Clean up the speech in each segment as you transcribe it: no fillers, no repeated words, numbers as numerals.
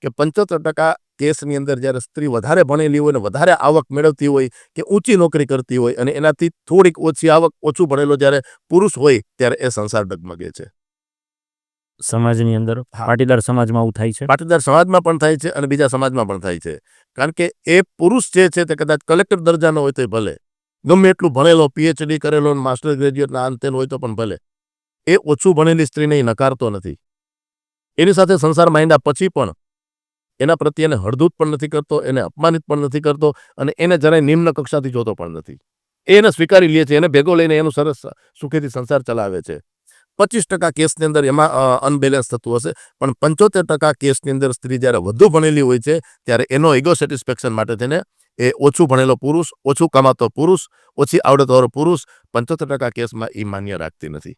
કે 75% કેસની અંદર જ્યારે સ્ત્રી વધારે ભણેલી હોય ને વધારે આવક મેળવતી હોય કે ઊંચી નોકરી કરતી હોય અને એનાથી થોડીક ઓછી આવક, ઓછું ભણેલો જ્યારે પુરુષ હોય ત્યારે એ સંસાર ડગમગે છે. સમાજની અંદર પાટીદાર સમાજમાં આવું થાય છે. પાટીદાર સમાજમાં પણ થાય છે અને બીજા સમાજમાં પણ થાય છે. કારણ કે એ પુરુષ જે છે તે કદાચ કલેક્ટર દરજાનો હોય તો ભલે, ગમે એટલું ભણેલો, PhD કરેલો, માસ્ટર ગ્રેજ્યુએટના અંતે હોય તો પણ ભલે, એ ઓછું ભણેલી સ્ત્રીને નકારતો નથી. એની સાથે સંસાર માંડ્યા પછી પણ એના પ્રત્યે એને હળદૂત પણ નથી કરતો, એને અપમાનિત પણ નથી કરતો અને એને જરાય નિમ્ન કક્ષાથી જોતો પણ નથી. એને સ્વીકારી લે છે, એને ભેગો લઈને એનું સરસ સુખેથી સંસાર ચલાવે છે. 25% કેસની અંદર એમાં અનબેલેન્સ થતું હશે, પણ 75% કેસની અંદર સ્ત્રી જ્યારે વધુ ભણેલી હોય છે ત્યારે એનો ઇગો સેટિસ્ફેક્શન માટે થઈને એ ઓછું ભણેલો પુરુષ, ઓછું કમાતો પુરુષ, ઓછી આવડતવાળો પુરુષ 75% કેસમાં એ માન્ય રાખતી નથી.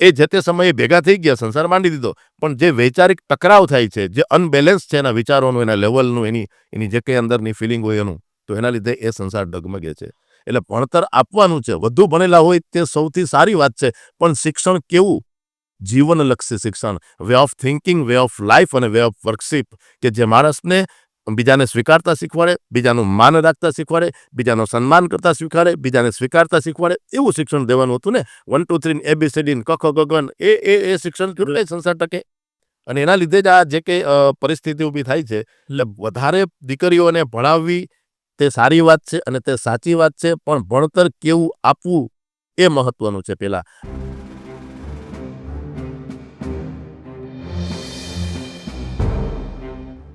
એ જે તે સમયે ભેગા થઈ ગયા, સંસાર માંડી દીધો, પણ જે વૈચારિક ટકરાવ થાય છે, જે અનબેલેન્સ છે એના વિચારોનું, એના લેવલનું, એની જે કંઈ અંદરની ફિલિંગ હોય એનું, તો એના લીધે એ સંસાર ડગમગે છે. એટલે ભણતર આપવાનું છે, વધુ ભણેલા હોય તે સૌથી સારી વાત છે, પણ શિક્ષણ કેવું? જીવનલક્ષી શિક્ષણ, way of thinking, way of life અને વે ઓફ વર્કશીપ, કે જે માણસને બીજાને સ્વીકારતા શીખવાડે, બીજાનું માન રાખતા શીખવાડે, બીજાનું સન્માન કરતા શીખવાડે, બીજાને સ્વીકારતા શીખવાડે, એવું શિક્ષણ દેવાનું હતું ને. 1 2 3 ABCD ક ખ ગ ઘ એ શિક્ષણ કેટલે સંસાર ટકે. અને એના લીધે જ આ જે કંઈ પરિસ્થિતિ ઊભી થાય છે, એટલે વધારે દીકરીઓને ભણાવવી તે સારી વાત છે અને તે સાચી વાત છે, પણ ભણતર કેવું આપવું એ મહત્વનું છે પહેલાં.